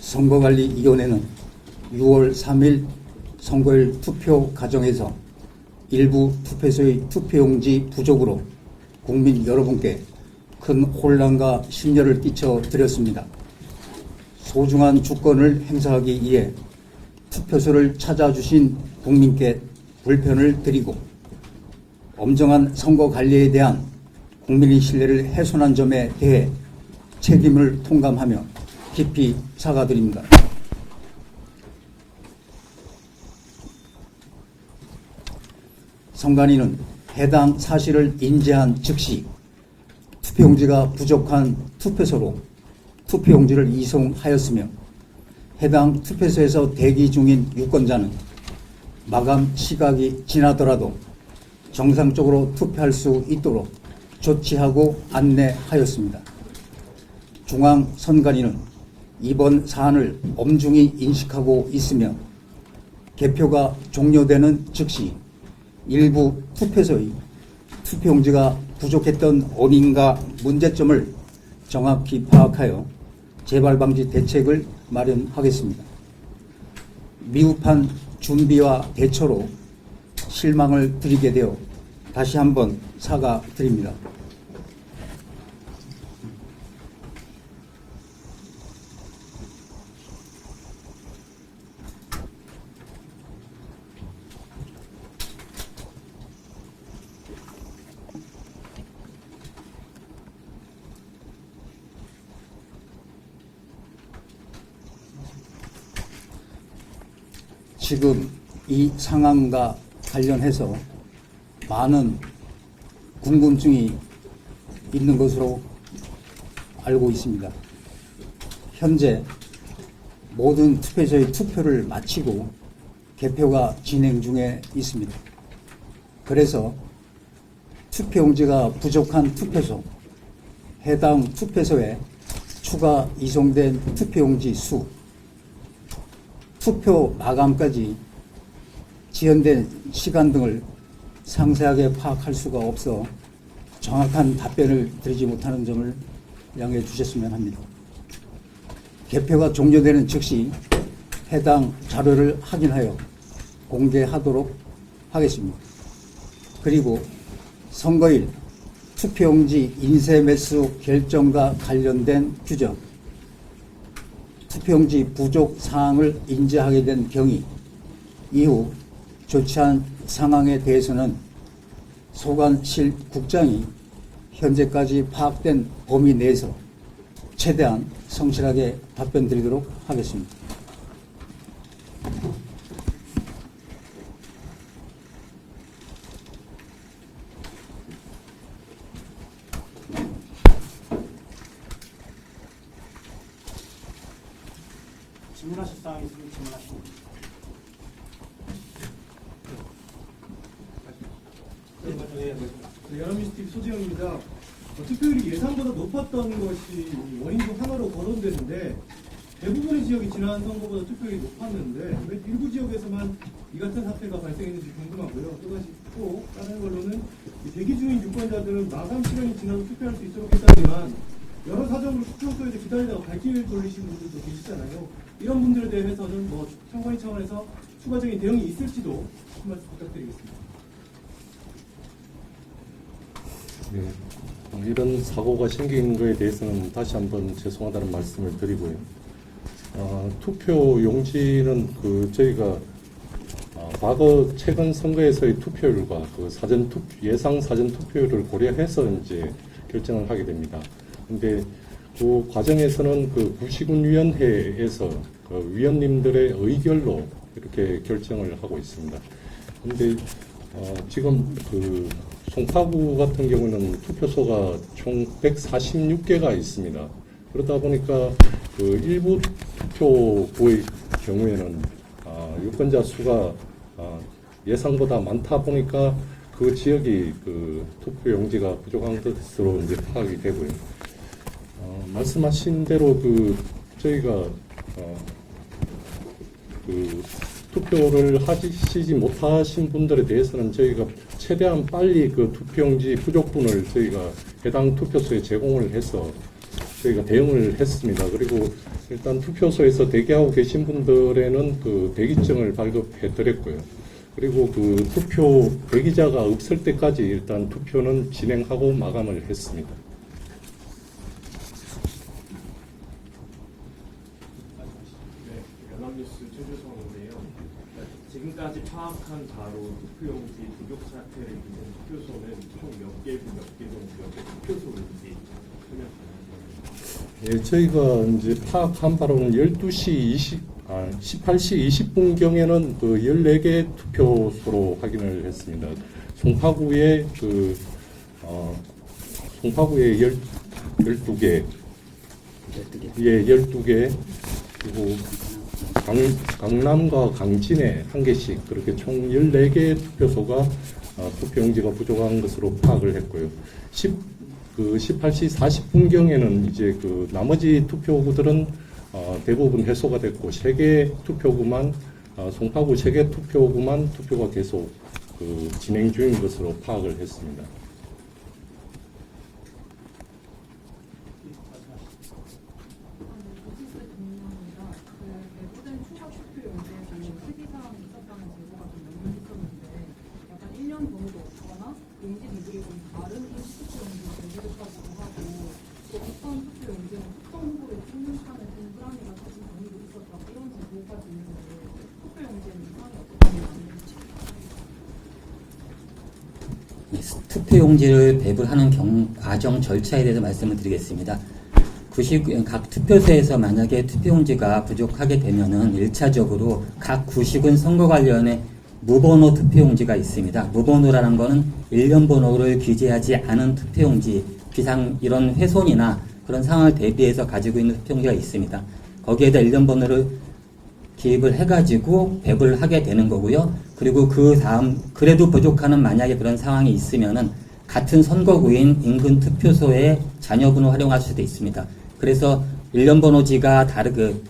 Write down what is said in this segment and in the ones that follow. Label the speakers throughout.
Speaker 1: 선거관리위원회는 6월 3일 선거일 투표 과정에서 일부 투표소의 투표용지 부족으로 국민 여러분께 큰 혼란과 심려를 끼쳐 드렸습니다. 소중한 주권을 행사하기 위해 투표소를 찾아주신 국민께 불편을 드리고 엄정한 선거 관리에 대한 국민의 신뢰를 훼손한 점에 대해 책임을 통감하며 깊이 사과드립니다. 선관위는 해당 사실을 인지한 즉시 투표용지가 부족한 투표소로 투표용지를 이송하였으며 해당 투표소에서 대기 중인 유권자는 마감 시각이 지나더라도 정상적으로 투표할 수 있도록 조치하고 안내하였습니다. 중앙선관위는 이번 사안을 엄중히 인식하고 있으며 개표가 종료되는 즉시 일부 투표소의 투표용지가 부족했던 원인과 문제점을 정확히 파악하여 재발 방지 대책을 마련하겠습니다. 미흡한 준비와 대처로 실망을 드리게 되어 다시 한번 사과드립니다. 지금 이 상황과 관련해서 많은 궁금증이 있는 것으로 알고 있습니다. 현재 모든 투표소의 투표를 마치고 개표가 진행 중에 있습니다. 그래서 투표용지가 부족한 투표소, 해당 투표소에 추가 이송된 투표용지 수, 투표 마감까지 지연된 시간 등을 상세하게 파악할 수가 없어 정확한 답변을 드리지 못하는 점을 양해해 주셨으면 합니다. 개표가 종료되는 즉시 해당 자료를 확인하여 공개하도록 하겠습니다. 그리고 선거일 투표용지 인쇄 매수 결정과 관련된 규정, 투표용지 부족 사항을 인지하게 된 경위, 이후 조치한 상황에 대해서는 소관실 국장이 현재까지 파악된 범위 내에서 최대한 성실하게 답변드리도록 하겠습니다.
Speaker 2: 질문하실 사항이 있으면 질문하십니다.
Speaker 3: 연합뉴스TV 소재영입니다. 투표율이 예상보다 높았던 것이 원인 중 하나로 거론되는데 대부분의 지역이 지난 선거보다 투표율이 높았는데 왜 일부 지역에서만 이 같은 사태가 발생했는지 궁금하고요. 또 다른 걸로는 대기 중인 유권자들은 마감 시간이 지나도 투표할 수 있도록 했다지만 여러 사정으로 투표소에서 기다리다가 발길을 돌리시는 분들도 계시잖아요. 이런 분들에 대해서는 선관위 차원에서 추가적인 대응이 있을지도 한 말씀 부탁드리겠습니다.
Speaker 4: 네, 이런 사고가 생긴 것에 대해서는 다시 한번 죄송하다는 말씀을 드리고요. 투표 용지는 저희가 과거 최근 선거에서의 투표율과 예상 사전 투표율을 고려해서 이제 결정을 하게 됩니다. 근데 그 과정에서는 구시군위원회에서 위원님들의 의결로 이렇게 결정을 하고 있습니다. 근데 지금 송파구 같은 경우는 투표소가 총 146개가 있습니다. 그러다 보니까 일부 투표구의 경우에는 유권자 수가 예상보다 많다 보니까 그 지역이 투표 용지가 부족한 것으로 이제 파악이 되고요. 말씀하신 대로 저희가 투표를 하시지 못하신 분들에 대해서는 저희가 최대한 빨리 투표용지 부족분을 저희가 해당 투표소에 제공을 해서 저희가 대응을 했습니다. 그리고 일단 투표소에서 대기하고 계신 분들에는 그 대기증을 발급해 드렸고요. 그리고 그 투표 대기자가 없을 때까지 일단 투표는 진행하고 마감을 했습니다.
Speaker 5: 네, 연합뉴스 최주성인데요. 지금까지 파악한 바로 투표용지 부족 사태를 있는 투표소는 총 몇 개국 몇 개 정도 몇 개 투표소인지 설명 가능하세요?
Speaker 4: 예, 저희가 이제 파악한 바로는 18시 20분경에는 그 14개 투표소로 확인을 했습니다. 송파구에 송파구에 12개, 예, 12개, 그리고 강남과 강진에 1개씩 그렇게 총 14개 투표소가 투표용지가 부족한 것으로 파악을 했고요. 18시 40분경에는 이제 그 나머지 투표구들은 대부분 해소가 됐고 3개 투표구만 송파구 3개 투표구만 투표가 계속 그 진행 중인 것으로 파악을 했습니다.
Speaker 6: 모든 추가 투표 용지에 특이사항이 있었다는 제보가 좀 있었는데 약간 1년 번호도 없거나 용지 대비를 좀 다른 투표 용지 제보했다고 하고 또 어떤 투표 용지는 특정 후보를 찍는 판에 동그라미가 사진 정의도 있었다고 이런 제보까지 있는데 투표 용지에는 이상이 어떻게 있는지
Speaker 7: 투표용지를 배부하는 과정 절차에 대해서 말씀을 드리겠습니다. 각 투표소에서 만약에 투표용지가 부족하게 되면은 1차적으로 각 구식은 선거관리위원회 무번호 투표용지가 있습니다. 무번호라는 것은 일련 번호를 기재하지 않은 투표용지, 이런 훼손이나 그런 상황을 대비해서 가지고 있는 투표용지가 있습니다. 거기에다 일련 번호를 기입을 해가지고 배부를 하게 되는 거고요. 그리고 그 다음 그래도 부족하는 만약에 그런 상황이 있으면은 같은 선거구인 인근 투표소에 자녀분을 활용할 수도 있습니다. 그래서 일련 번호지가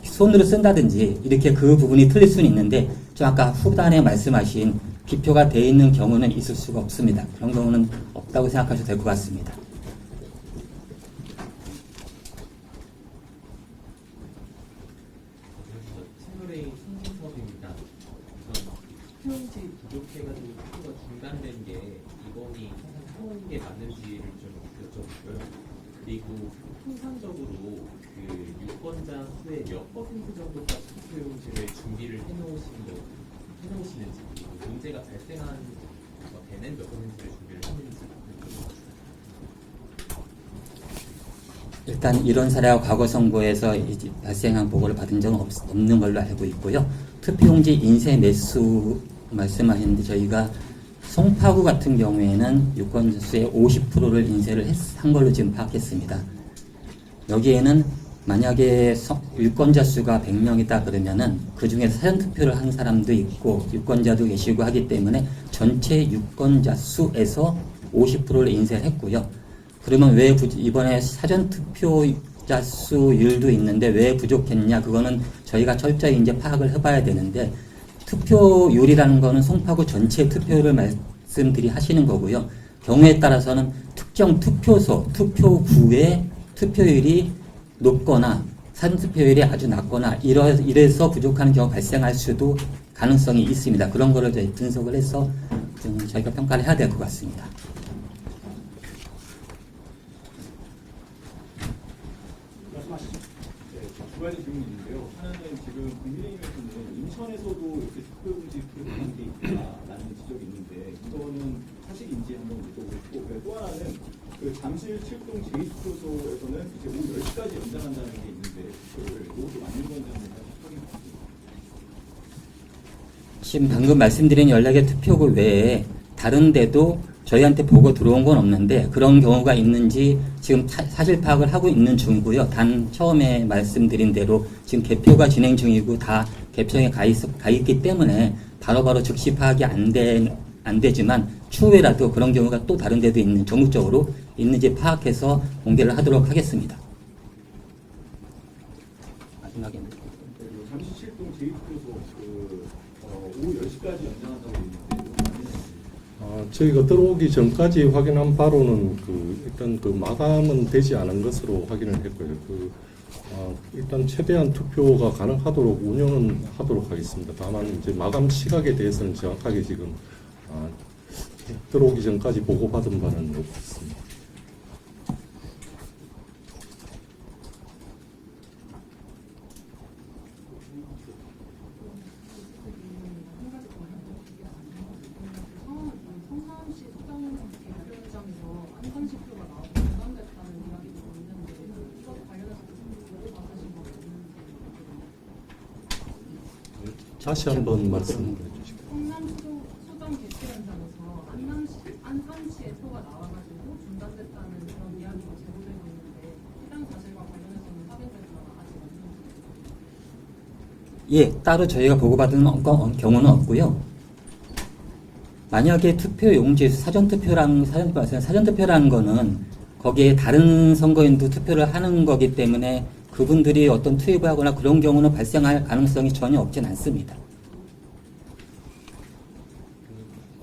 Speaker 7: 손으로 쓴다든지 이렇게 그 부분이 틀릴 수는 있는데 좀 아까 후단에 말씀하신 기표가 돼 있는 경우는 있을 수가 없습니다. 그런 경우는 없다고 생각하셔도 될 것 같습니다.
Speaker 8: 채널A 신진섭입니다. 투표용지 부족해가지고 투표가 중단된 게 이번이 처음 게 맞는지를 좀 여쭤보고요. 그리고 통상적으로 그 유권자 수의 몇 퍼센트 정도까지 투표용지를 준비를 해놓으시는지 그리고 문제가 발생한 되는 몇 퍼센트를 준비를 했는지.
Speaker 7: 일단 이런 사례와 과거 선거에서 이제 발생한 보고를 받은 적은 없는 걸로 알고 있고요. 투표용지 인쇄 매수 말씀하셨는데 저희가 송파구 같은 경우에는 유권자 수의 50%를 인쇄를 한 걸로 지금 파악했습니다. 여기에는 만약에 유권자 수가 100명이다 그러면은 그 중에서 사전투표를 한 사람도 있고 유권자도 계시고 하기 때문에 전체 유권자 수에서 50%를 인쇄를 했고요. 그러면 왜 이번에 사전투표자 수율도 있는데 왜 부족했냐? 그거는 저희가 철저히 이제 파악을 해봐야 되는데 투표율이라는 거는 송파구 전체 투표율을 하시는 거고요. 경우에 따라서는 특정 투표소, 투표구의 투표율이 높거나 사전투표율이 아주 낮거나 이래서 부족한 경우가 발생할 수도 가능성이 있습니다. 그런 거를 저희 분석을 해서 저희가 평가를 해야 될 것 같습니다.
Speaker 2: 말씀하시죠.
Speaker 9: 네, 두 가지 질문이 있는데요. 하나는 지금 국민의힘에서는 인천에서도 이렇게 투표용지 부족한 게 있다라는 지적이 있는데 이거는 사실인지 한번 여쭤보고 또 하나는 그 잠실 7동 제2투표소에서는 이제 오후 10시까지 연장한다는 게 있는데 이것도 맞는 건지 한번 확인해 주세요.
Speaker 7: 지금 방금 말씀드린 연락의 투표구 외에 다른 데도 저희한테 보고 들어온 건 없는데 그런 경우가 있는지 지금 사실 파악을 하고 있는 중이고요. 단 처음에 말씀드린 대로 지금 개표가 진행 중이고 다 개표에 가 있기 때문에 바로바로 즉시 파악이 안 되지만 추후에라도 그런 경우가 또 다른 데도 있는 전국적으로 있는지 파악해서 공개를 하도록 하겠습니다. 마지막에
Speaker 9: 그리고 잠실 7동 제2투표소 오후 10시까지 연장한다고 있는데
Speaker 4: 저희가 들어오기 전까지 확인한 바로는 일단 마감은 되지 않은 것으로 확인을 했고요. 일단 최대한 투표가 가능하도록 운영은 하도록 하겠습니다. 다만 이제 마감 시각에 대해서는 정확하게 지금 들어오기 전까지 보고받은 바는 없습니다.
Speaker 6: 성남시 소장의 발표장에서 안산시표가 나와서 중단됐다는 이야기도 있는데 이거 관련해서 보고 받으신 거 없는지.
Speaker 4: 다시 한번 말씀해 주시죠.
Speaker 6: 성남 소장 개최 현장에서 안산시의 표가 나와가지고 중단됐다는 그런 이야기가 제보되고 있는데 해당 사실과 관련해서는 확인된 바가 아직 없는지.
Speaker 7: 예, 따로 저희가 보고받은 경우는 없고요. 만약에 투표 용지 사전투표라는 거는 거기에 다른 선거인도 투표를 하는 거기 때문에 그분들이 어떤 투입을 하거나 그런 경우는 발생할 가능성이 전혀 없진 않습니다.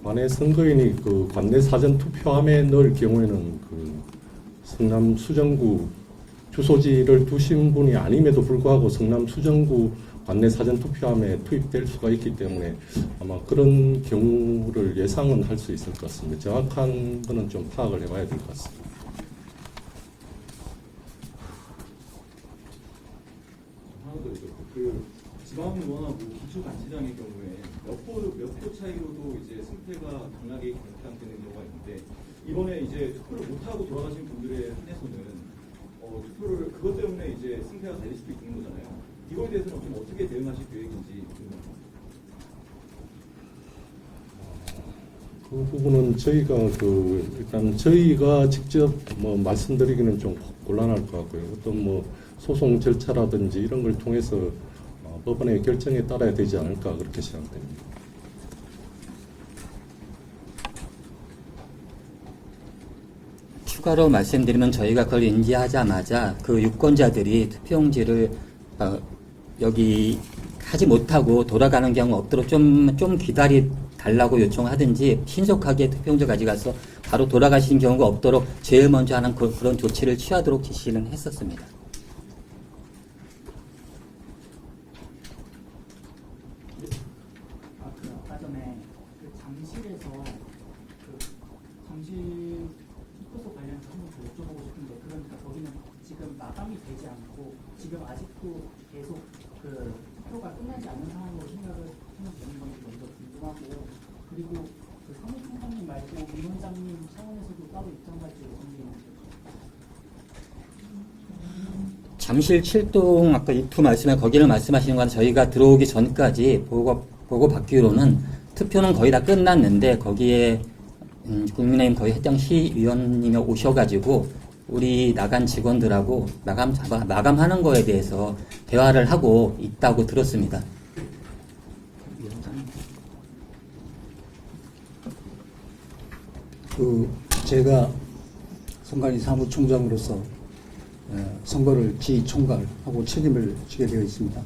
Speaker 4: 관내 선거인이 관내 사전 투표함에 넣을 경우에는 성남 수정구 주소지를 두신 분이 아님에도 불구하고 성남 수정구 관내 사전 투표함에 투입될 수가 있기 때문에 아마 그런 경우를 예상은 할 수 있을 것 같습니다. 정확한 거는 좀 파악을 해봐야 될 것 같습니다.
Speaker 9: 하나 더 있었고, 지방의원하고 기초단체장의 경우에 몇 표 차이로도 이제 승패가 당락이 결정되는 경우가 있는데, 이번에 이제 투표를 못하고 돌아가신 분들에 한해서는 투표를 그것 때문에 이제 승패가 달릴 수도 있는 거잖아요. 이거에 대해서는 좀 어떻게 대응하실 계획인지 궁금합니다.
Speaker 4: 그 부분은 저희가 일단 저희가 직접 말씀드리기는 좀 곤란할 것 같고요. 어떤 소송 절차라든지 이런 걸 통해서 법원의 결정에 따라야 되지 않을까 그렇게 생각됩니다.
Speaker 7: 추가로 말씀드리면 저희가 그걸 인지하자마자 그 유권자들이 투표용지를 여기 하지 못하고 돌아가는 경우 없도록 좀 기다리 달라고 요청하든지 신속하게 투표용지 가져가서 바로 돌아가시는 경우가 없도록 제일 먼저 하는 그런 조치를 취하도록 지시는 했었습니다.
Speaker 2: 아까 전에 잠실에서 잠실 투표소 관련해서 한번 여쭤보고 싶은데, 그러니까 거기는 지금 마감이 되지 않고 지금 아직도 계속 투표가 끝나지 않은 상황으로 생각을 하면 되는 건지 먼저 궁금하고요. 그리고 사무총장님 말고 위원장님 차원에서도 따로 입장 발표 예정되는지.
Speaker 7: 잠실 7동 아까 이투 말씀에 거기를 말씀하시는 건 저희가 들어오기 전까지 보고 받기로는 투표는 거의 다 끝났는데 거기에 국민의힘 거의 해당 시의원님이 오셔가지고 우리 나간 직원들하고 마감하는 거에 대해서 대화를 하고 있다고 들었습니다.
Speaker 1: 제가 선관위 사무총장으로서 선거를 지총괄하고 책임을 지게 되어 있습니다.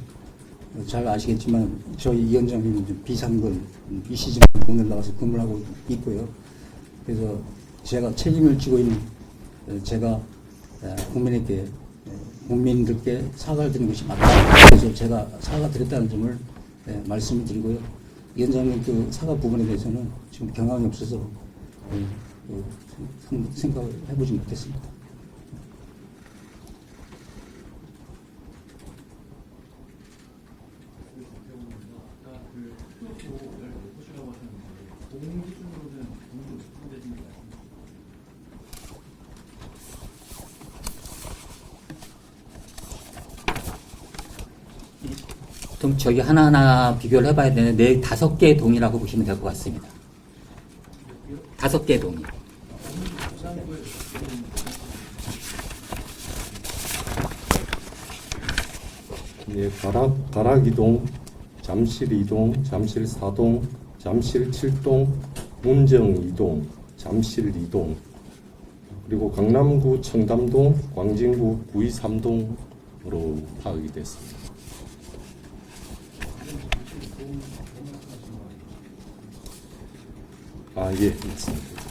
Speaker 1: 잘 아시겠지만 저희 위원장님은 비상근 이시즌 오늘 나와서 근무를 하고 있고요. 그래서 제가 책임을 지고 있는 제가 국민들께 사과를 드리는 것이 맞다. 그래서 제가 사과드렸다는 점을 말씀드리고요. 위원장님 사과 부분에 대해서는 지금 경황이 없어서 생각을 해보지 못했습니다.
Speaker 9: 아까 투표소를 못 보시라고 하셨는데, 공 기준으로는 공으로 집중되신 것 같습니다.
Speaker 7: 좀 저기 하나하나 비교를 해봐야 되는데 5개의 동이라고 보시면 될 것 같습니다. 5개의 동이.
Speaker 4: 예, 가락 2동, 잠실 2동, 잠실 4동, 잠실 7동, 문정 2동, 잠실 2동, 그리고 강남구 청담동, 광진구 923동으로 파악이 됐습니다. 아, 예, 맞습니다.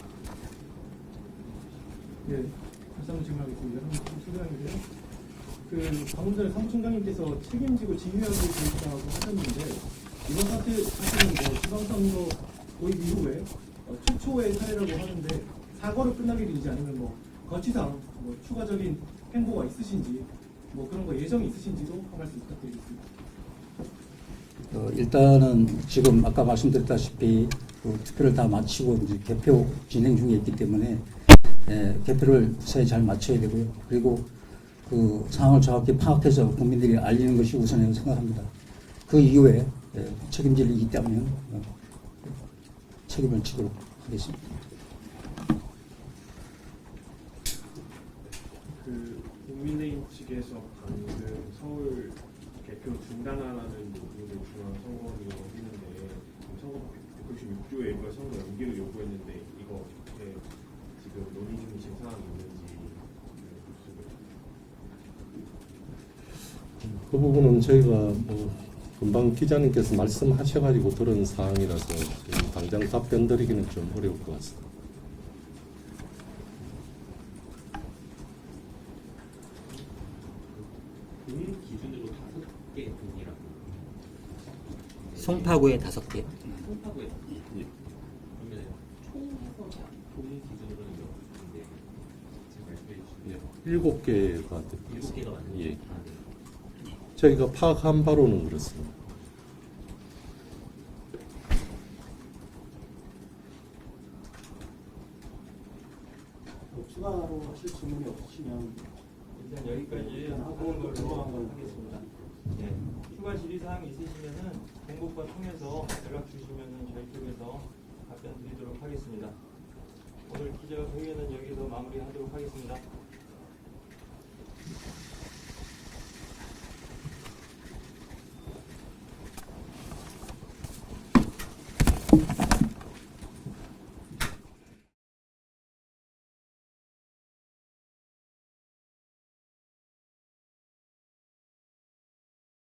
Speaker 3: 네, 다시 한번 질문하겠습니다. 소장님인데요. 방금 전에 사무총장님께서 책임지고 진유하게 되겠다고 하셨는데 이번 사태는 지방선거 도입 이후에 최초의 사례라고 하는데 사과로 끝나게 되지 않으면 거치상 추가적인 행보가 있으신지 그런 거 예정이 있으신지도 한 말씀 부탁드리겠습니다.
Speaker 1: 일단은 지금 아까 말씀드렸다시피 투표를 다 마치고 이제 개표 진행 중에 있기 때문에 개표를 무사히 잘 마쳐야 되고요. 그리고 그 상황을 정확히 파악해서 국민들이 알리는 것이 우선이라고 생각합니다. 그 이후에 책임질 일이 있다면 책임을 지도록 하겠습니다.
Speaker 5: 국민의힘 측에서 방금 서울 개표 중단하라는 요구를 중앙선거원이 어기는데 선거법 196조에 선거 연기를 요구했는데 이거 지금 논의 중이신 상황이 있는지
Speaker 4: 그 부분은 저희가 금방 기자님께서 말씀하셔가지고 들은 사항이라서 지금 당장 답변 드리기는 좀 어려울 것 같습니다.
Speaker 8: 군 기준으로 5개 군이라고.
Speaker 7: 송파구에 5개.
Speaker 8: 송파구에 5개. 그러면 총해서 군 기준으로는 몇 군데? 지금 말씀해 주시면
Speaker 4: 7개가
Speaker 8: 7개가 맞나요?
Speaker 4: 예.
Speaker 8: 아, 네.
Speaker 4: 저희가 파악한 바로는 그렇습니다.
Speaker 10: 추가로 하실 질문이 없으시면
Speaker 11: 일단 여기까지 하는 걸로 하겠습니다. 네. 추가 질의사항 있으시면은 공보과 통해서 연락 주시면은 저희 쪽에서 답변 드리도록 하겠습니다. 오늘 기자회견은 여기서 마무리하도록 하겠습니다.